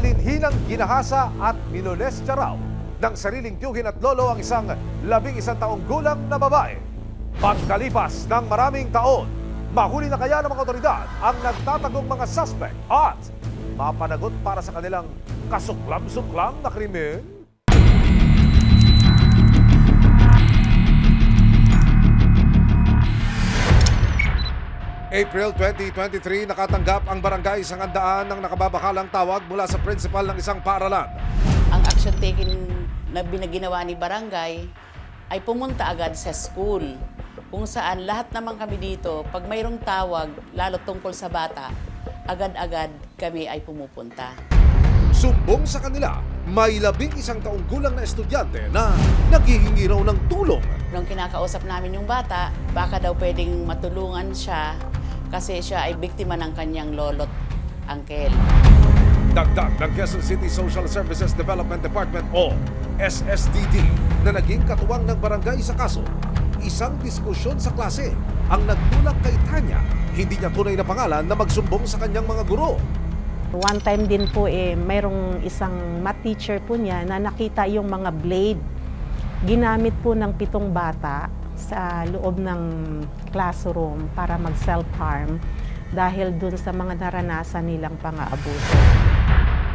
Malinhinang ginahasa at minolestya raw ng sariling tiyuhin at lolo ang isang 11 taong gulang na babae. Pagkalipas ng maraming taon, mahuli na kaya ng mga otoridad ang nagtatagong mga suspect at mapanagot para sa kanilang kasuklam-suklam na krimen? April 2023, nakatanggap ang barangay Sangandaan ng nakababakalang tawag mula sa principal ng isang paaralan. Ang action taken na ginawa ni barangay ay pumunta agad sa school kung saan lahat naman kami dito, pag mayroong tawag, lalo tungkol sa bata, agad-agad kami ay pumupunta. Sumbong sa kanila, may 11 taong gulang na estudyante na naghihingi raw ng tulong. Nung kinakausap namin yung bata, baka daw pwedeng matulungan siya kasi siya ay biktima ng kanyang lolo't angkel. Dagdag ng Quezon City Social Services Development Department o SSDD na naging katuwang ng barangay sa kaso. Isang diskusyon sa klase ang nagtulak kay Tanya. Hindi niya tunay na pangalan na magsumbong sa kanyang mga guro. One time din po mayroong isang math teacher po niya na nakita yung mga blade. Ginamit po ng 7 bata sa loob ng classroom para mag-self-harm dahil dun sa mga naranasan nilang pang-aabuso.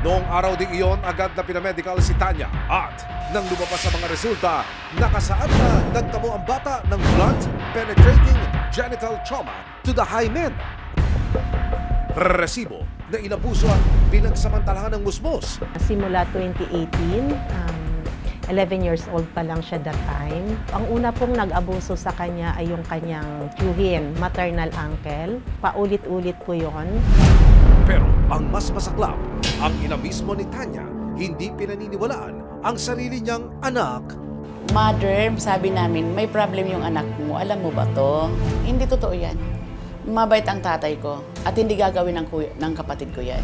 Noong araw ding iyon, agad na pinamedical si Tanya at nang lumabas sa mga resulta, nakasaad na nagtamo ang bata ng blunt penetrating genital trauma to the hymen. Resibo na inabuso at pinagsamantalahan ng musmos. Simula 2018, 11 years old pa lang siya that time. Ang una pong nag-abuso sa kanya ay yung kanyang tiyuhin, maternal uncle. Paulit-ulit po yon. Pero ang mas masaklap, ang ina mismo ni Tanya, hindi pinaniniwalaan ang sarili niyang anak. Mother, sabi namin, may problem yung anak mo. Alam mo ba to? Hindi totoo yan. Mabait ang tatay ko at hindi gagawin ng kapatid ko yan.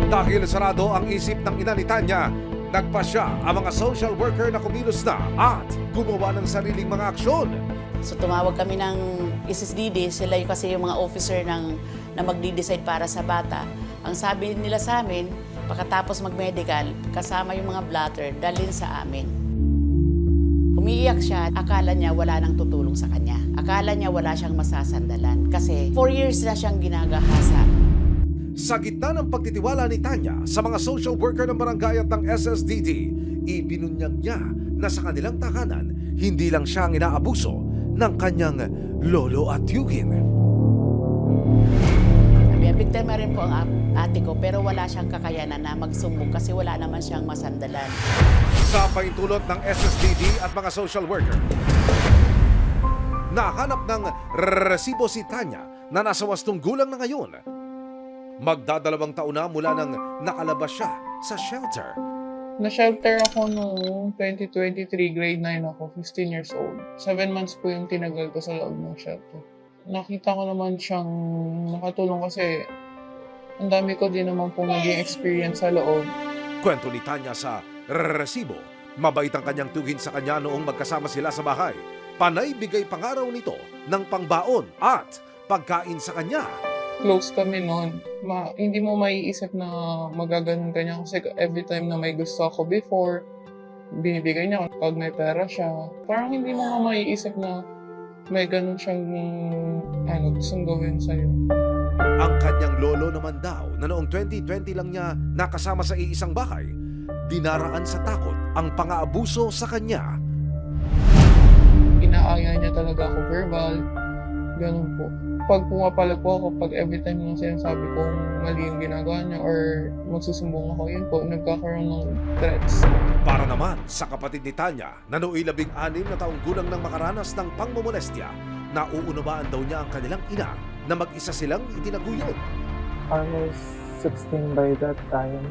Dahil sarado ang isip ng ina ni Tanya, nagpasya ang mga social worker na kumilos na at gumawa ng sariling mga aksyon. So tumawag kami ng SSDD, sila yung kasi yung mga officer na magdi-decide para sa bata. Ang sabi nila sa amin, pagkatapos mag-medical, kasama yung mga blatter, dalhin sa amin. Umiiyak siya, akala niya wala nang tutulong sa kanya. Akala niya wala siyang masasandalan kasi 4 years na siyang ginagahasa. Sa gitna ng pagtitiwala ni Tanya sa mga social worker ng barangay at ng SSDD, ibinunyag niya na sa kanilang takanan, hindi lang siya ang inaabuso ng kanyang lolo at tiyuhin. Biktima rin po ang ate ko pero wala siyang kakayanan na magsumbong kasi wala naman siyang masandalan. Sa paintulot ng SSDD at mga social worker, nahanap ng resibo si Tanya na nasa 8 gulang na ngayon. Magdadalawang taon na mula nang nakalabas siya sa shelter. Na-shelter ako noong 2023, grade 9 ako, 15 years old. 7 months po yung tinagal ko sa loob ng shelter. Nakita ko naman siyang nakatulong kasi ang dami ko din naman pong naging experience sa loob. Kwento ni Tanya sa resibo, mabait ang kanyang tiyuhin sa kanya noong magkasama sila sa bahay. Panay bigay pangaraw nito ng pangbaon at pagkain sa kanya. Close kami noon. Hindi mo maiisip na magaganon ka niya kasi every time na may gusto ako before, binibigay niya pag may pera siya. Parang hindi mo maiisip na may ganun siyang gustong gawin sa'yo. Ang kanyang lolo naman daw na noong 2020 lang niya nakasama sa iisang bahay, dinaraan sa takot ang pang-aabuso sa kanya. Inaaya niya talaga ako verbal. Ganun po. Pag pumapalag po ako, pag every time na sinasabi ko mali yung ginagawa niya or magsusumbong ako, yun po, nagkakaroon ng threats. Para naman sa kapatid ni Tanya na nooy 16 na taong gulang nang makaranas ng pangmomolestya, nauunawaan daw niya ang kanilang ina na mag-isa silang itinaguyod. I was 16 by that time,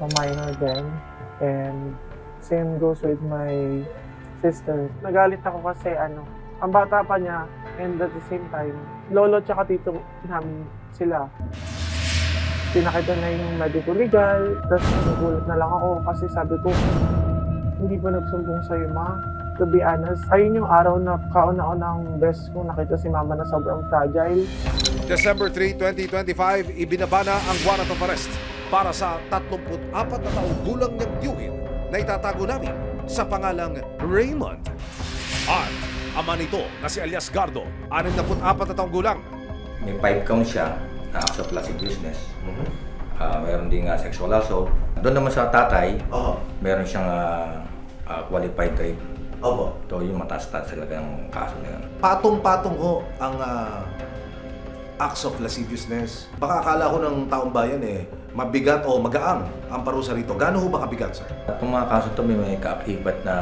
so minor then, and same goes with my sister. Nagalit ako kasi ang bata pa niya, and at the same time, lolo tsaka tito namin sila. Pinakita na yung medical legal, tapos nagulat na lang ako kasi sabi ko, hindi pa nagsumbong sa'yo, ma. To be honest, ayun yung araw na kauna-unang beses ko nakita si mama na sobrang fragile. December 3, 2025, ibinaba na ang warrant of arrest para sa 34 na taong gulang niyang tiyuhin na itatago namin sa pangalang Raymond. At ama nito na si alias Gardo, 64 na taong gulang. May 5 counts siya na acts of lascivious business. Mayroon din sexual assault. Doon naman sa tatay, meron siyang qualified rape. Opo. So yung mataas-taas talaga ang kaso na yun. Patong-patong ho ang acts of lasciviousness. Baka akala ko ng taong bayan mabigat o magaang ang parusa rito. Gaano ho ba kabigat, sir? Itong mga kaso ito may kaakibat na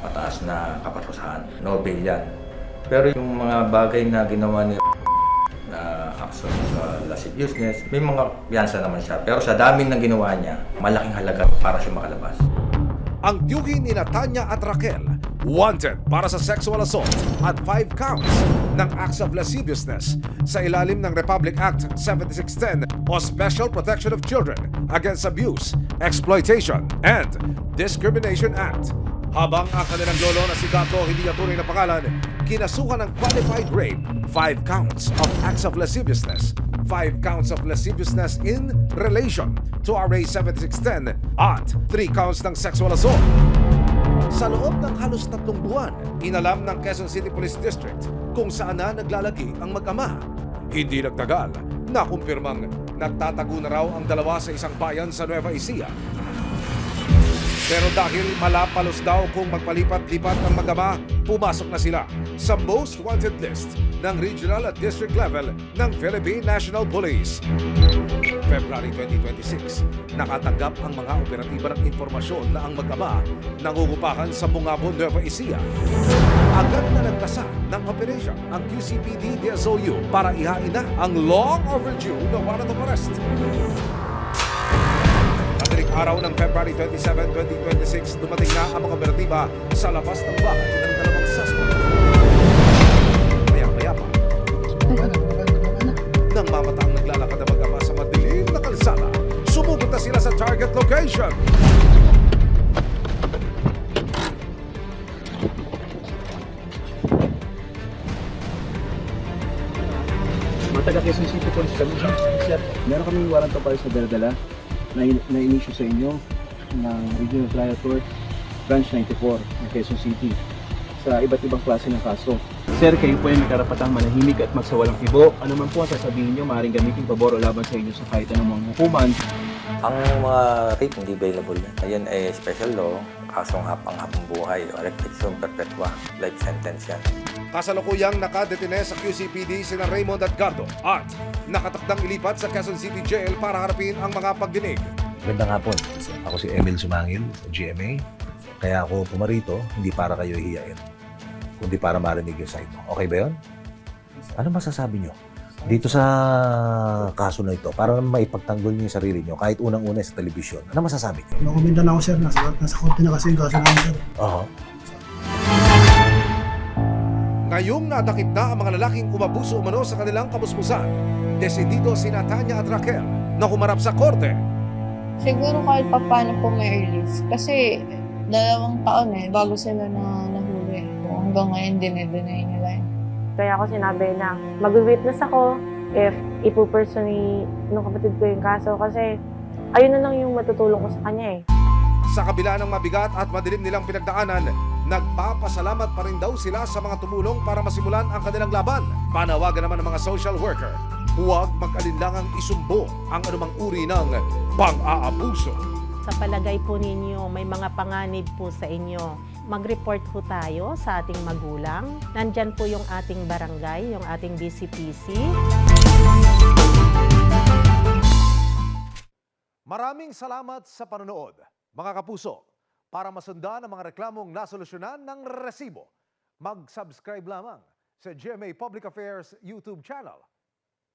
mataas na kaparusahan. No bail yan. Pero yung mga bagay na ginawa ni na acts of lasciviousness, may mga piyansa naman siya. Pero sa dami ng ginawa niya, malaking halaga para siya makalabas. Ang tiyuhin ni Tanya at Raquel, wanted para sa sexual assault at 5 counts ng acts of lasciviousness sa ilalim ng Republic Act 7610 o Special Protection of Children Against Abuse, Exploitation, and Discrimination Act. Habang ang kanilang lolo na si Gato hindi niya tunay na pangalan, kinasuhan ng qualified rape, 5 counts of acts of lasciviousness, 5 counts of lasciviousness in relation to RA 7610 at 3 counts ng sexual assault. Sa loob ng halos 3 buwan, inalam ng Quezon City Police District kung saan na naglalagi ang mag-ama. Hindi nagtagal, nakumpirmang nagtatago na raw ang dalawa sa isang bayan sa Nueva Ecija. Pero dahil malapalos daw kung magpalipat-lipat ang mag-ama, pumasok na sila sa most wanted list ng regional at district level ng Philippine National Police. February 2026, nakatanggap ang mga operatiba ng informasyon na ang mag-ama nangungupahan sa Bungabon, Nueva Ecija. Agad na nagtasa ng operation ang QCPD DSOU para ihain na ang long overdue na warrant of arrest. Madaling araw ng February 27, 2026, dumating na ang mga operatiba sa labas ng bahay ng dalawang suspect. Maya-maya pa, nang mamataang naglalakad na mag-ama sa madilim na kalsada, sumugod na sila sa target location. Mga taga Quezon City Police kami, sir. Meron kaming warrant of arrest na dala-dala na in-issue sa inyo ng Regional Trial Court Branch 94 ng Quezon City sa iba't ibang klase ng kaso. Sir, kayo po ay may karapatang manahimik at magsawalang kibo. Ano man po ang sasabihin nyo, maaaring gamitin pabor o laban sa inyo sa kahit anong mga hukuman. Ang mga rape hindi available yan. Ayan ay special law, kasong hapang-hapang buhay o restriction perpetua, life sentence yan. Kasalukuyang nakadetine sa QCPD sina Raymond at Gardo at nakatakdang ilipat sa Quezon City Jail para harapin ang mga pagdinig. Magandang hapon. Ako si Emil Sumangil sa GMA. Kaya ako pumarito, hindi para kayo hihiyain, kundi para marinig yung side mo. Okay ba yun? Ano masasabi nyo dito sa kaso na ito para maipagtanggol niyo yung sarili nyo kahit unang-una sa telebisyon? Ano masasabi nyo? Nakumindan ako, sir. Nasa korte na kasi yung kaso namin, sir. Oo. Ngayong nadakip na ang mga lalaking umabuso umano sa kanilang kamusmusan, desidido sina Tanya at Raquel na humarap sa korte. Siguro kahit pa paano po may release. Kasi 2 taon bago sila nahuli. Hanggang ngayon dinedeny nila yun. Kaya ako sinabi na mag-witness ako if ipupersonally nung kapatid ko yung kaso kasi ayun na lang yung matutulong ko sa kanya eh. Sa kabila ng mabigat at madilim nilang pinagdaanan, nagpapasalamat pa rin daw sila sa mga tumulong para masimulan ang kanilang laban. Panawagan naman ng mga social worker, huwag mag-alinlangang isumbong ang anumang uri ng pang-aabuso. Sa palagay po ninyo, may mga panganib po sa inyo. Mag-report po tayo sa ating magulang. Nandyan po yung ating barangay, yung ating BCPC. Maraming salamat sa panonood, mga kapuso. Para masundan ang mga reklamong nasolusyonan ng resibo, mag-subscribe lamang sa GMA Public Affairs YouTube channel